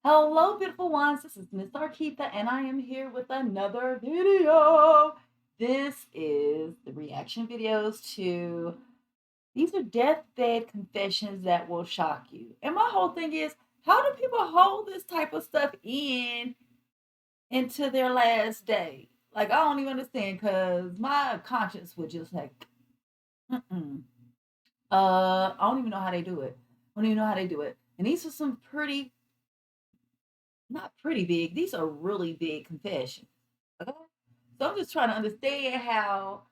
Hello, beautiful ones. This is Miss Arquita, and I am here with another video. This is the reaction videos to these are deathbed confessions that will shock you. And my whole thing is, how do people hold this type of stuff in into their last day? Like, I don't even understand because my conscience would just like, mm-mm. I don't even know how they do it. I don't even know how they do it. And these are some pretty not pretty big. These are really big confessions. Okay? So I'm just trying to understand how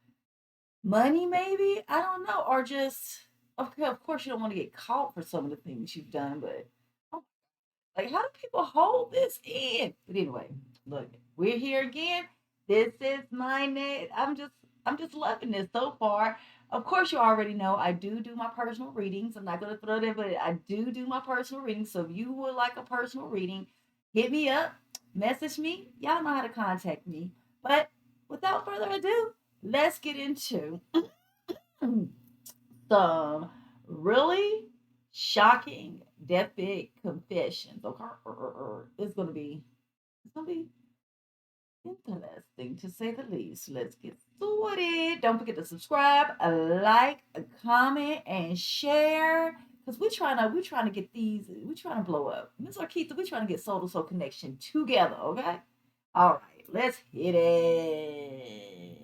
money, maybe, I don't know, or just okay. Of course, you don't want to get caught for some of the things you've done, but oh, like, how do people hold this in? But anyway, look, we're here again. This is my net. I'm just loving this so far. Of course, you already know I do my personal readings. I'm not gonna throw it in, but I do my personal readings. So if you would like a personal reading, hit me up, message me. Y'all know how to contact me. But without further ado, let's get into some really shocking deathbed confessions. Okay, it's gonna be interesting to say the least. Let's get started. Don't forget to subscribe, a like, a comment, and share. Cause we're trying to get these. We're trying to blow up. Miss Arquita, we're trying to get Soul to Soul connection together. Okay. All right. Let's hit it.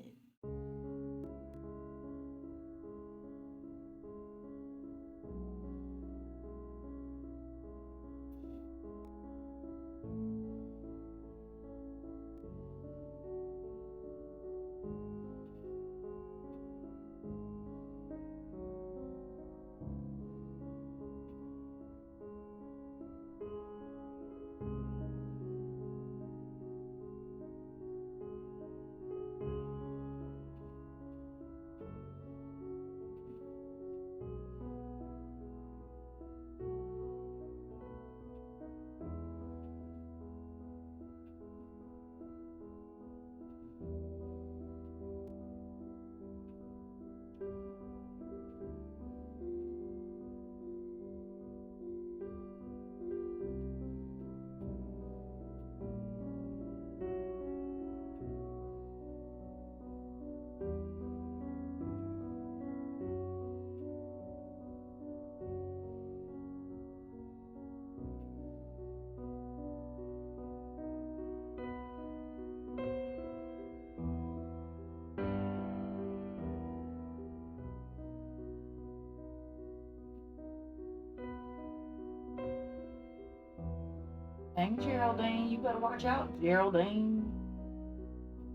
Dang, Geraldine, you better watch out, Geraldine.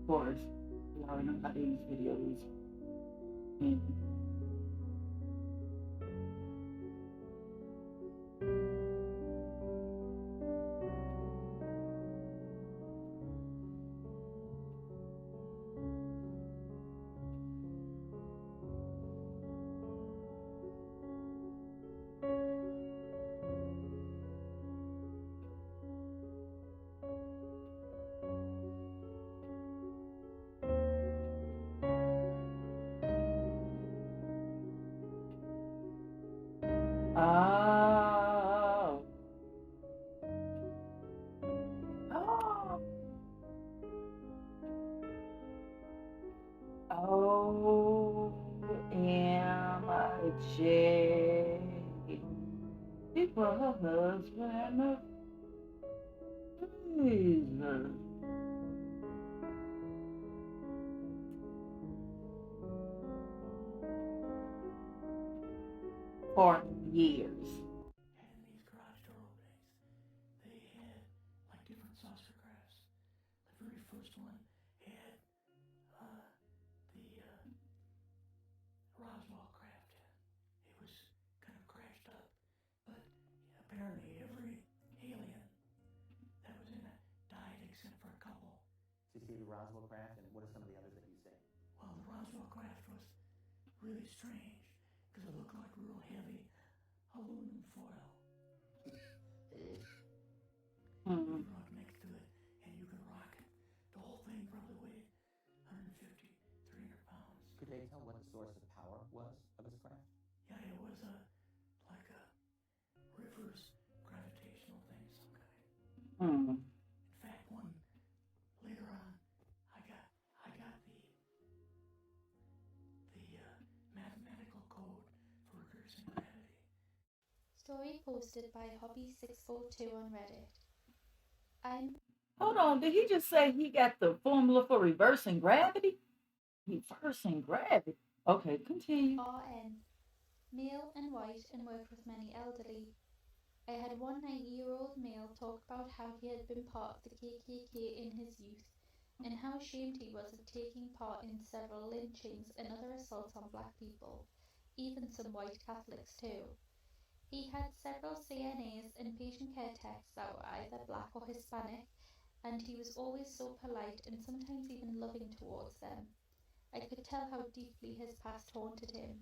Of course, you already know how these videos end. Oh. Oh. OMG. People, her husband, Jesus. For years. And in these garage door openings, they had like different saucer crafts. The very first one had the Roswell craft in it. It was kind of crashed up, but apparently every alien that was in it died except for a couple. So you see the Roswell craft, and what are some of the others that you see? Well, the Roswell craft was really strange because it looked like real heavy aluminum foil. Hmm. You run up next to it and you can rock it. The whole thing probably weighed 150, 300 pounds. Could they tell what the source of power was of this craft? Yeah, it was like a reverse gravitational thing of some kind. posted by Hobby642 on Reddit. I'm Hold on, did he just say he got the formula for reversing gravity? Reversing gravity. Okay, continue. RN, male and white, and worked with many elderly. I had one 90-year-old male talk about how he had been part of the KKK in his youth and how ashamed he was of taking part in several lynchings and other assaults on black people, even some white Catholics too. He had several CNAs and patient care techs that were either black or Hispanic, and he was always so polite and sometimes even loving towards them. I could tell how deeply his past haunted him.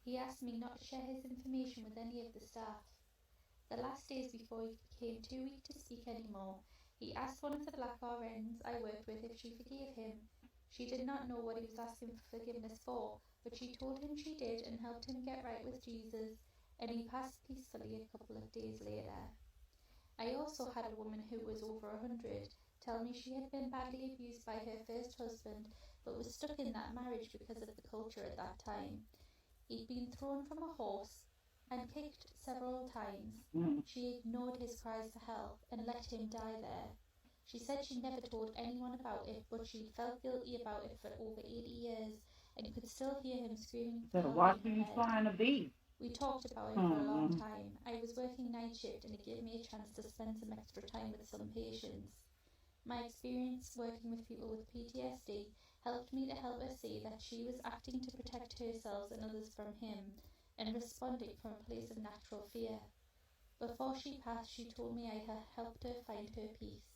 He asked me not to share his information with any of the staff. The last days before he became too weak to speak anymore, he asked one of the black RNs I worked with if she forgave him. She did not know what he was asking for forgiveness for, but she told him she did and helped him get right with Jesus, and he passed peacefully a couple of days later. I also had a woman who was over 100 tell me she had been badly abused by her first husband but was stuck in that marriage because of the culture at that time. He'd been thrown from a horse and kicked several times. She ignored his cries for help and let him die there. She said she never told anyone about it, but she felt guilty about it for over 80 years and could still hear him screaming for Better help watch in who her you head. trying to be. We talked about it for a long time. I was working night shift and it gave me a chance to spend some extra time with some patients. My experience working with people with PTSD helped me to help her see that she was acting to protect herself and others from him and responding from a place of natural fear. Before she passed, she told me I had helped her find her peace.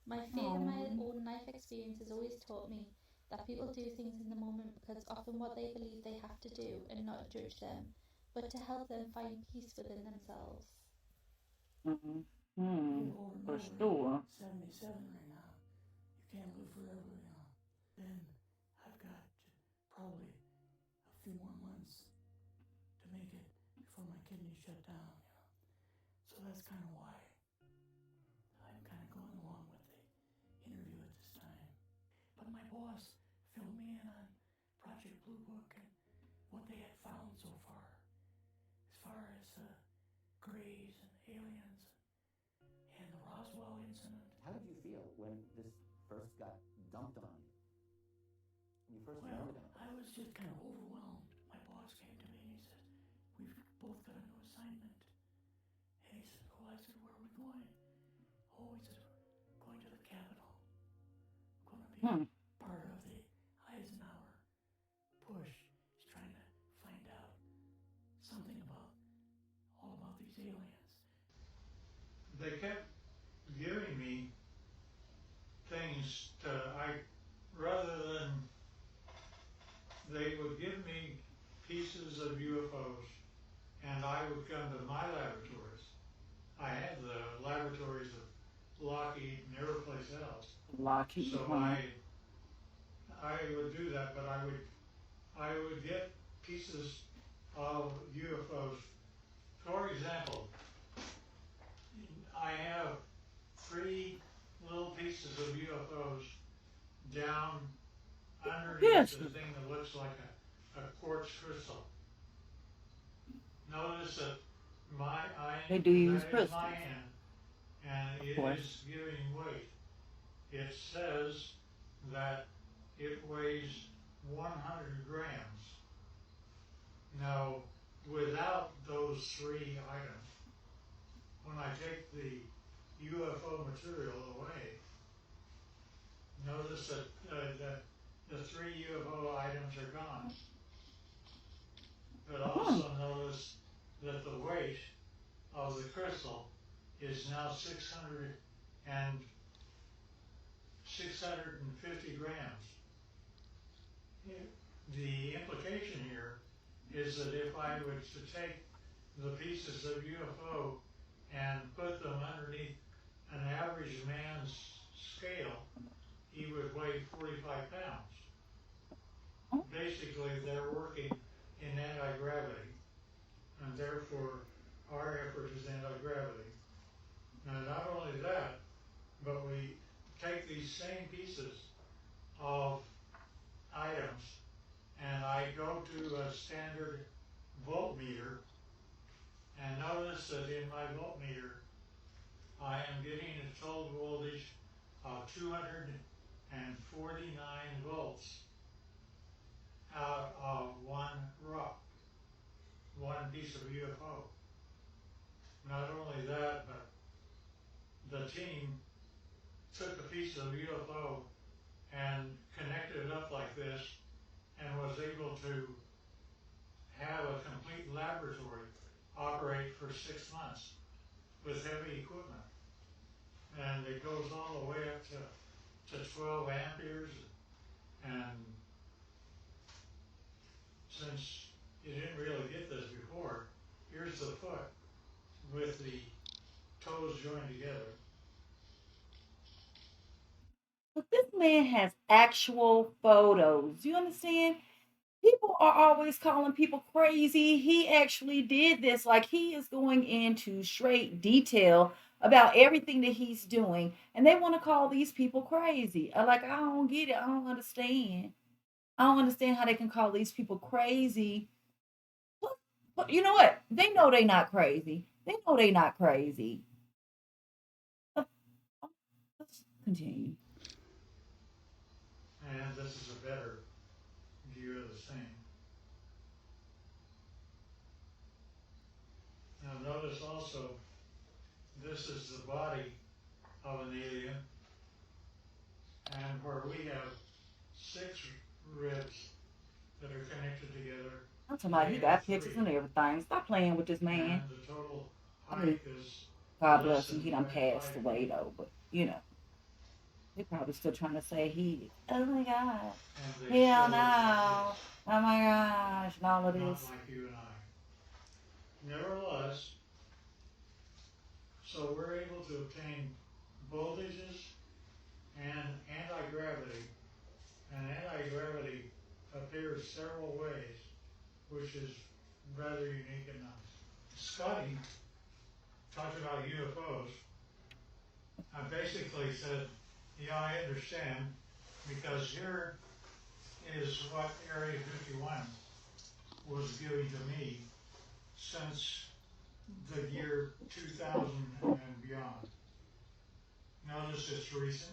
My faith and my own life experience has always taught me that people do things in the moment because often what they believe they have to do and not judge them, but to help them find peace within themselves. Get over and For over. sure. 77 right now. You can't live forever, you know. Then I've got probably a few more months to make it before my kidneys shut down, you know. So that's kind of why I'm kind of going along with the interview at this time. But my boss filled me in on Project Blue Book and what they had found so far, as far as grays and aliens and the Roswell incident. How did you feel when this first got dumped on you? When you first learned about I it? was just kind of overwhelmed. My boss came to me and he said, "We've both got a new assignment." And he said, "Oh," I said, "Where are we going?" "Oh," he said, "Going to the Capitol. Going to be part of the Eisenhower push. He's trying to find out something about all about these aliens." They kept giving me things rather than, they would give me pieces of UFOs and I would come to my laboratories. I had the laboratories of Lockheed and every place else. Lockheed. So I would do that, but I would get pieces of UFOs. For example, I have 3 little pieces of UFOs down underneath the thing that looks like a quartz crystal. Notice that They do use that is crystals. my hand, and it is giving weight. It says that it weighs 100 grams. Now, without those 3 items, when I take the UFO material away, notice that the 3 UFO items are gone. But also notice that the weight of the crystal is now 650 grams. The implication here is that if I were to take the pieces of UFO and put them underneath an average man's scale, he would weigh 45 pounds. Basically, they're working in anti-gravity, and therefore our effort is anti-gravity. Now, not only that, but we take these same pieces of items and I go to a standard voltmeter and notice my voltmeter, I am getting a total voltage of 249 volts out of one piece of UFO. Not only that, but the team took a piece of UFO and connected it up like this and was able to have a complete laboratory operate for 6 months with heavy equipment. And it goes all the way up to 12 amperes. And since you didn't really get this before, here's the foot with the toes joined together. But this man has actual photos. You understand? People are always calling people crazy. He actually did this. Like, he is going into straight detail about everything that he's doing, and they want to call these people crazy. Like, I don't get it. I don't understand. I don't understand how they can call these people crazy. But you know what? They know they not crazy. They know they not crazy. Uh, Let's continue. And this is a better view of the same. Now notice also, this is the body of an alien, and where we have 6 ribs that are connected together, I'm talking about he they have got pictures 3. and everything. Stop playing with this man. And the total I mean, height is God less bless him. than He done 5 passed away feet. though, but you know, they probably still trying to say he. Oh my God. And they Hell still look like no. this, Oh my gosh. And all of not this. like you and I. Nevertheless, so we're able to obtain voltages and anti-gravity. And anti-gravity appears several ways, which is rather unique and nice. Scotty talked about UFOs. I basically said, yeah, I understand, because here is what Area 51 was giving to me since the year 2000 and beyond. Notice it's recent.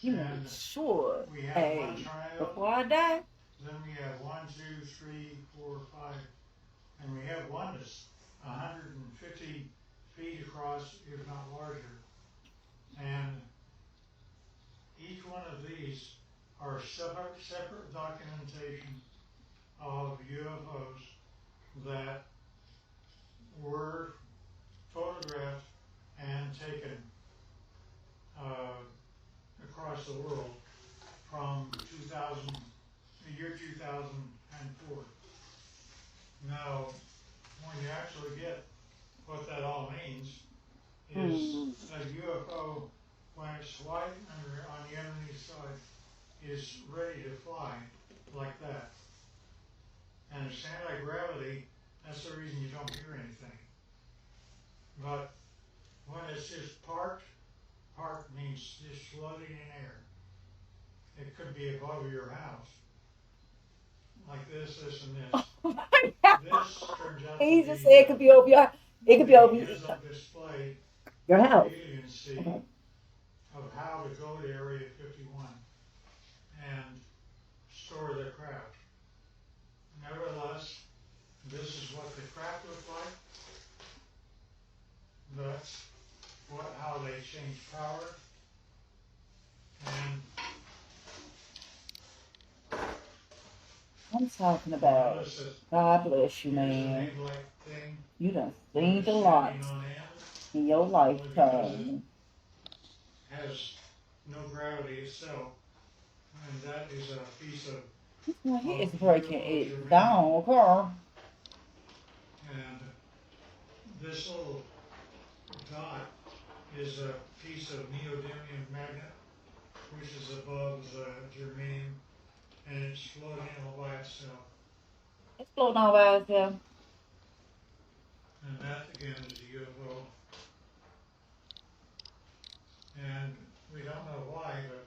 You made And sure. we have Hey, one tornado, before I die, then we have 1, 2, 3, 4, 5, and we have one that's 150 feet across, if not larger. And each one of these are separate documentation of UFOs that were photographed and taken across the world from the year 2004. Now, when you actually get what that all means, is a UFO, when it's white on the enemy side, is ready to fly like that. And it's anti-gravity, that's the reason you don't hear anything. But when it's just parked means just floating in air. It could be above your house, like this, and this. oh my God. This turns out to He just be said it could be over your, it could be over the ISO display your that house. aliens see Okay. of how to go to Area 51 and store their craft. Nevertheless, this is what the craft looked like. That's how they change power. And I'm talking about, notice that God bless you, here's an man. egg-like thing You done with seen it a lot standing on end, in your only because it lifetime. has no gravity itself. And that is a piece of This one here is UFO breaking it germanium. down, okay? And this little dot is a piece of neodymium magnet, which is above the germanium, and it's floating all by itself. It's floating all by itself. And that again is a UFO. And we don't know why, but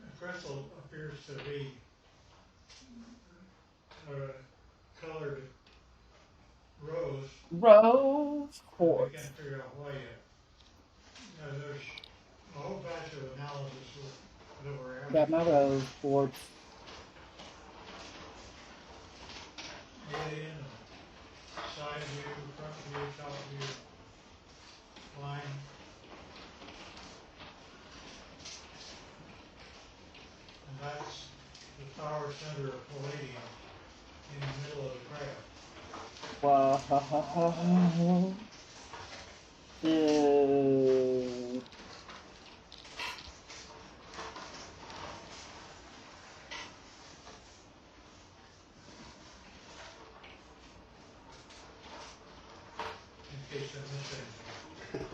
the crystal appears to be colored Rose, Rose we quartz. can't figure out why yet. There's a whole batch of analysis that we're having. Got my rose quartz. Alien, side view, front view, top view, line. And that's the power center of palladium in the middle of the craft. Wow. Dude. In case I missed anything.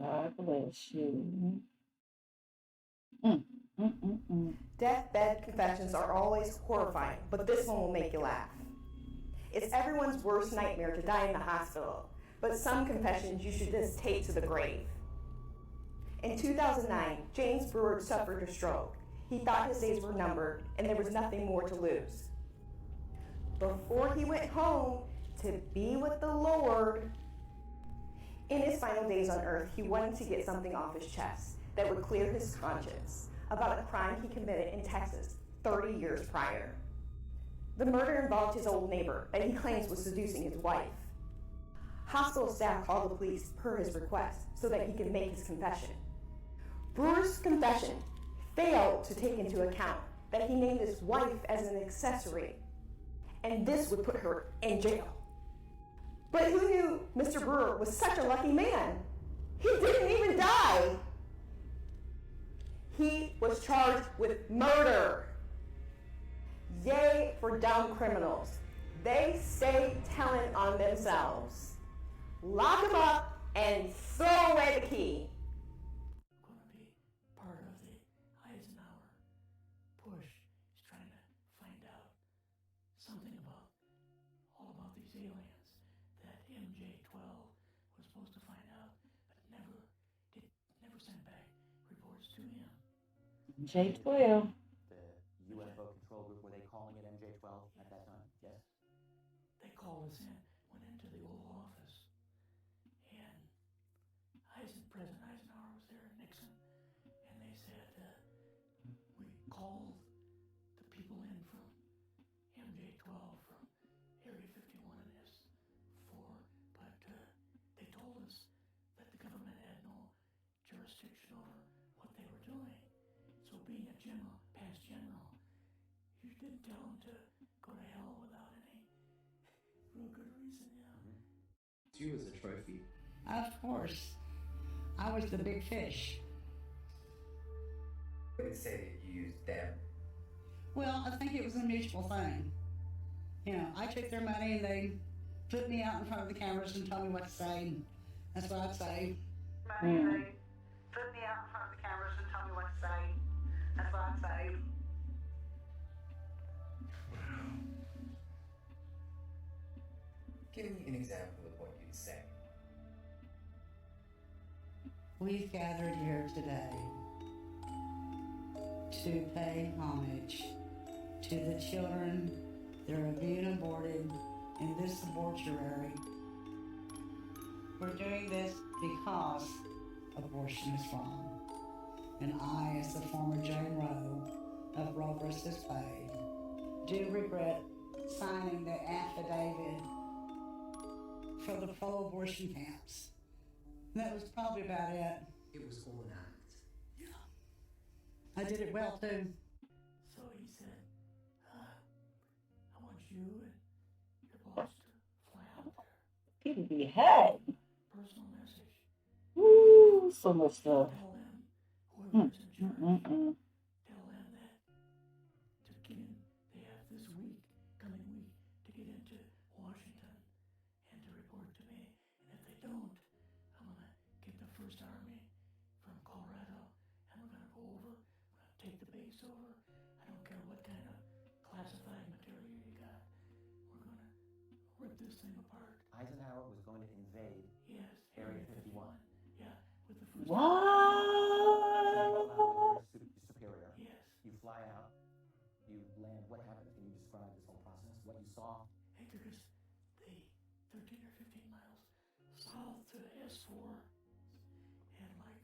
God bless you. Mm. Deathbed confessions are always horrifying, but this one will make you laugh. It's everyone's worst nightmare to die in the hospital, but some confessions you should just take to the grave. In 2009, James Brewer suffered a stroke. He thought his days were numbered and there was nothing more to lose. Before he went home to be with the Lord, in his final days on earth, he wanted to get something off his chest that would clear his conscience about a crime he committed in Texas 30 years prior. The murder involved his old neighbor that he claims was seducing his wife. Hospital staff called the police per his request so that he could make his confession. Brewer's confession failed to take into account that he named his wife as an accessory, and this would put her in jail. But who knew Mr. Brewer was such a lucky man? He didn't even die. He was charged with murder. Yay for dumb criminals. They stay telling on themselves. Lock them up and throw away the key. Going to be part of the Eisenhower push is trying to find out something about all about these aliens that MJ-12 was supposed to find out, but never sent back reports to him. J12. The UFO control group, were they calling it MJ-12 at that time? Yes. They called us in, went into the Oval Office, and President Eisenhower was there, and Nixon, and they said, we called the people in from MJ-12 from Area 51 and S4, but they told us that the government had no jurisdiction over what they were doing. So being a general, past general, you didn't tell them to go to hell without any real good reason, You as a trophy. Of course. I was the big fish. I would say that you used them. Well, I think it was a mutual thing. You know, I took their money and they put me out in front of the cameras and told me what to say. That's what I'd say. Money and they put me out in front of the cameras and told me what to say. That's what I'd say. Give me an example of what you'd say. We've gathered here today to pay homage to the children that are being aborted in this abortuary. We're doing this because abortion is wrong. And I, as the former Jane Roe of Roe versus Wade, do regret signing the affidavit for the pro-abortion camps. That was probably about it. It was all an act. Yeah. I did it well too. So he said, I want you and your boss to fly out there. People be had. Personal message. Woo, so much stuff. Tell them, whoever's in charge, tell them that they have this coming week, to get into Washington and to report to me. And if they don't, I'm going to get the 1st Army from Colorado and we're going to go over, we're going to take the base over. I don't care what kind of classified material you got. We're going to rip this thing apart. Eisenhower was going to invade Yes, Area 51. Yeah, with the 1st What? You're You land. What happened? Can you describe this whole process? What you saw? Hey, they're 13 or 15 miles south to S4 and like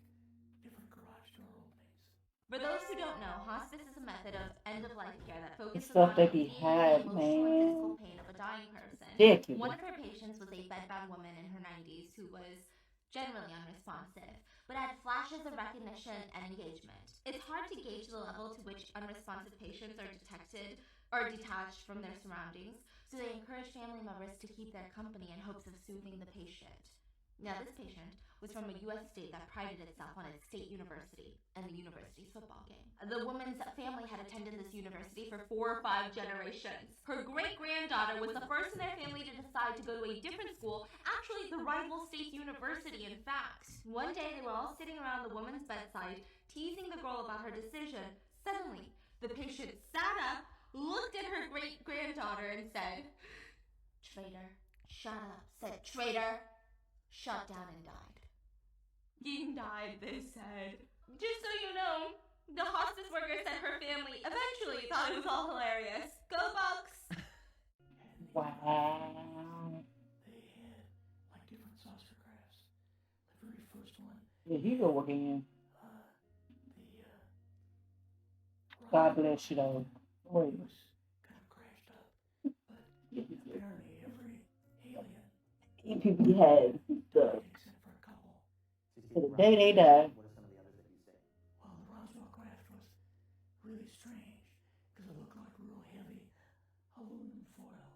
different garage door openings. For those who don't know, hospice is a method of end-of-life care that focuses stuff on they be alleviating the had, emotional and physical man. pain of a dying person. Ridiculous. One of her patients was a bedbound woman in her 90s who was generally unresponsive, but had flashes of recognition and engagement. It's hard to gauge the level to which unresponsive patients are detected or detached from their surroundings, so they encourage family members to keep their company in hopes of soothing the patient. Now, this patient was from a U.S. state that prided itself on its state university and the university's football game. The woman's family had attended this university for 4 or 5 generations. Her great-granddaughter was the first in their family to decide to go to a different school, actually the rival state university, in fact. One day, they were all sitting around the woman's bedside, teasing the girl about her decision. Suddenly, the patient sat up, looked at her great-granddaughter, and said, "Traitor." "Shut up," said Traitor. Shut down and died. Ying died, they said. Just so you know, the hospice worker said her family eventually thought it was all hilarious. Go Bucks! Wow. They had like different saucer crafts. The very first one. Yeah, he go again. The God bless you, though. Wait. was kind of crashed up, but apparently every alien, People had stuff. except for a couple. To the day they die. What are some of the others that you say? Well, the Roswell craft was really strange because it looked like real heavy aluminum foil.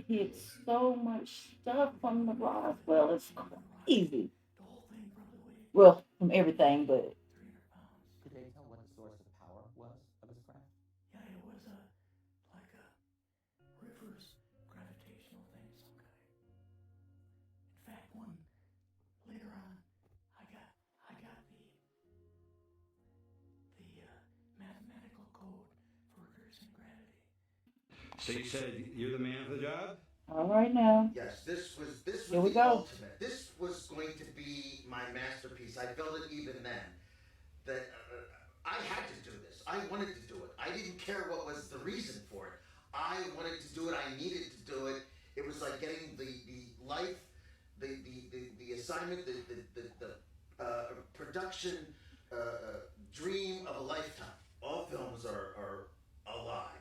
He hit so much stuff from the Roswell. It's crazy. The whole thing probably weighed Well, from everything, but 300 pounds. Could they tell what the source of power was of his craft? Yeah, it was like a reverse gravitational thing of some kind. In fact, one later on, I got the mathematical code for reversing gravity. So you said you're the man for the job? all right now. Yes, this was Here we the go. ultimate. This was going to be my masterpiece. I felt it even then that I had to do this. I wanted to do it. I didn't care what was the reason for it. I wanted to do it. I needed to do it. It was like getting the life, the assignment, the production dream of a lifetime. All films are a lie,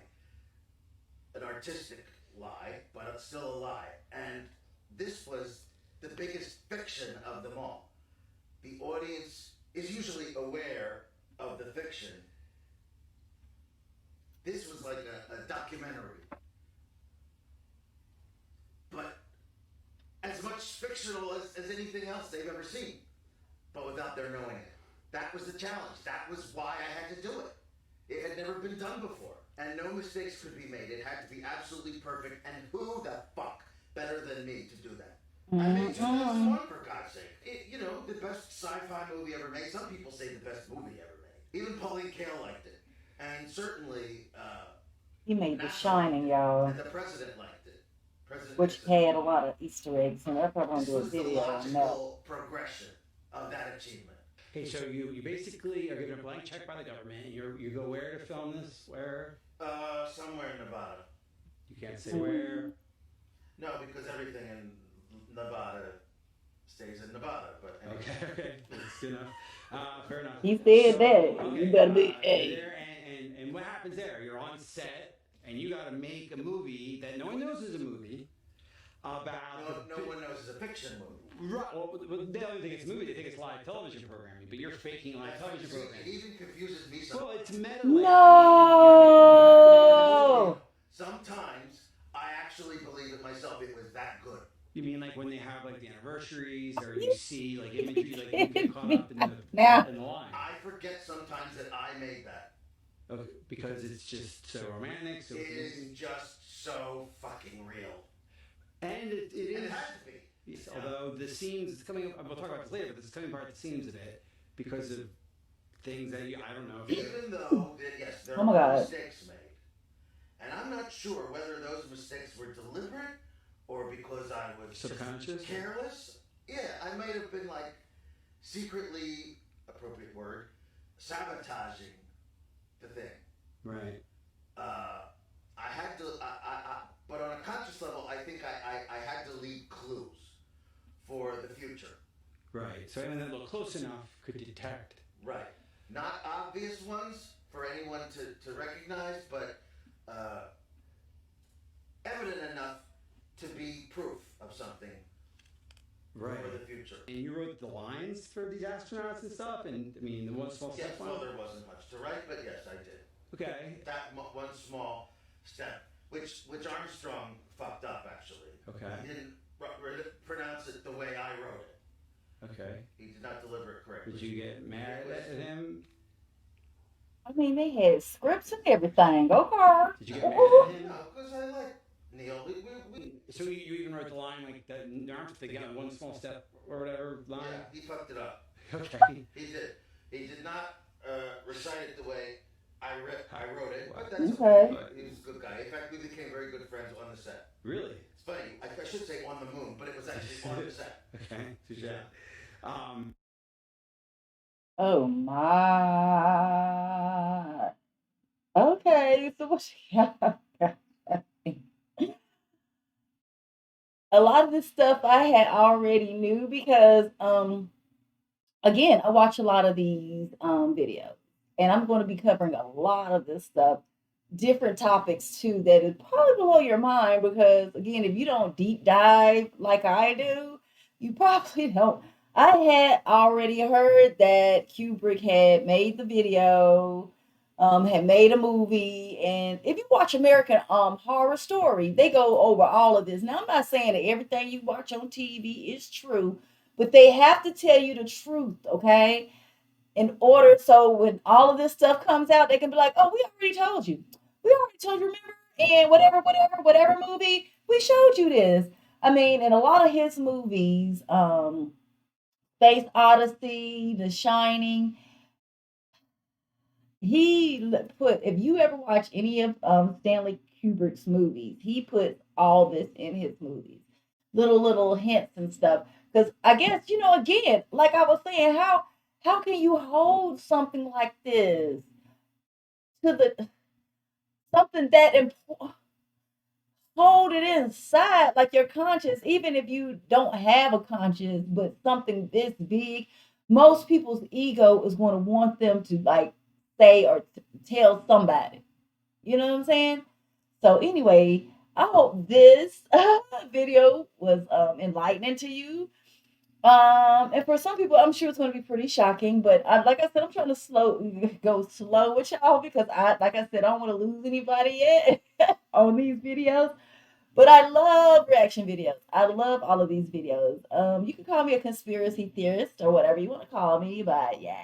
an artistic lie, but it's still a lie. And this was the biggest fiction of them all. The audience is usually aware of the fiction. This was like a documentary, but as much fictional as anything else they've ever seen, but without their knowing it. That was the challenge. That was why I had to do it. It had never been done before, and no mistakes could be made. It had to be absolutely perfect, and who the fuck better than me to do that? I made 2001, for God's sake. You know, the best sci-fi movie ever made. Some people say the best movie ever made. Even Pauline Kael liked it. And certainly, He made The NASA Shining, y'all, and the president liked it. President which Nixon. had a lot of Easter eggs, and I'm probably This gonna do a was the video on that. logical progression of that achievement. Okay, so you basically are given a blank check by the government. And you go where to film this? Where? Somewhere in Nevada. You can't say where. No, because everything in Nevada stays in Nevada. But anyway. Okay, that's good enough. Fair enough. He said that. Okay, You better be. you're Hey. there, and what happens there? You're on set, and you got to make a movie that no one knows is a movie about. No one knows it's a fiction movie. Right. Well, they don't think it's a movie. They think it's live television programming, but you're faking live television See, it programming. even confuses me sometimes. Well, it's meta. No. Sometimes I actually believe it myself. It was that good. You mean like when they have like the anniversaries, or you see like imagery, like you get caught up in the Now. line? I forget sometimes that I made that. Okay, because it's just so romantic, so It is just so fucking real. and it And is. it had to be. Yes, although the scenes it's coming, we'll talk about this later, but it's coming apart the seams a bit because of things that I don't know. Even though that yes, there Oh my were God. mistakes made, and I'm not sure whether those mistakes were deliberate or because I was Subconscious? careless. Yeah, I might have been like secretly, appropriate word, sabotaging the thing. Right. So anyone that looked close enough could detect. Right. Not obvious ones for anyone to recognize, but evident enough to be proof of something Right. for the future. And you wrote the lines for these astronauts and stuff, and I mean, the one small Yes, step. well, there wasn't much to write, but yes, I did. Okay. That one small step, which Armstrong fucked up actually. Okay. He didn't pronounce it the way I wrote it. Okay. He did not deliver it correctly. Did you get mad at him? I mean, they had scripts and everything. Okay. Did you get mad at him? No, because I like Neil. So you even wrote the line like that? Aren't they got one small step or whatever line? Yeah, he fucked it up. Okay. He did. He did not recite it the way I wrote it, but that's Okay. He was a good guy. In fact, we became very good friends on the set. Really? It's funny. I should say on the moon, but it was actually on the set. Okay. Touche. Yeah. Oh my. Okay, so what a lot of this stuff I had already knew because again, I watch a lot of these videos and I'm going to be covering a lot of this stuff, different topics too that is probably blow your mind because again, if you don't deep dive like I do, you probably don't. I had already heard that Kubrick had made the video, had made a movie, and if you watch American Horror Story, they go over all of this. Now, I'm not saying that everything you watch on TV is true, but they have to tell you the truth, okay? In order so when all of this stuff comes out, they can be like, "Oh, we already told you. We already told you, remember? And whatever movie, we showed you this." I mean, in a lot of his movies, Space Odyssey, The Shining, he put, if you ever watch any of Stanley Kubrick's movies, he put all this in his movies, little hints and stuff. Because I guess again, like I was saying, how can you hold something like this to the something that important? Hold it inside like your conscience, even if you don't have a conscience, but something this big, most people's ego is going to want them to like say or tell somebody. You know what I'm saying? So anyway, I hope this video was enlightening to you. And for some people, I'm sure it's going to be pretty shocking. But like I said, I'm trying to go slow with y'all because like I said, I don't want to lose anybody yet on these videos. But I love reaction videos. I love all of these videos. You can call me a conspiracy theorist or whatever you want to call me, but yeah,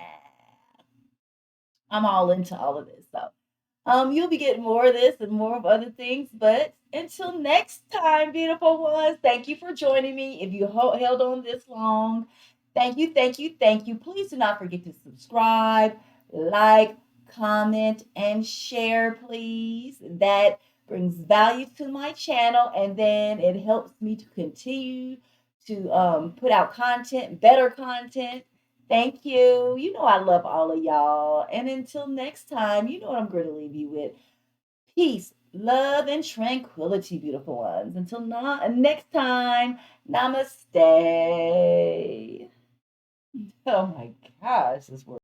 I'm all into all of this. So, you'll be getting more of this and more of other things. But until next time, beautiful ones, thank you for joining me. If you held on this long, thank you, thank you, thank you. Please do not forget to subscribe, like, comment, and share, please. That brings value to my channel, and then it helps me to continue to put out content, better content. Thank you. You know I love all of y'all. And until next time, you know what I'm going to leave you with. Peace, love, and tranquility, beautiful ones. Until next time, namaste. Oh my gosh, this works.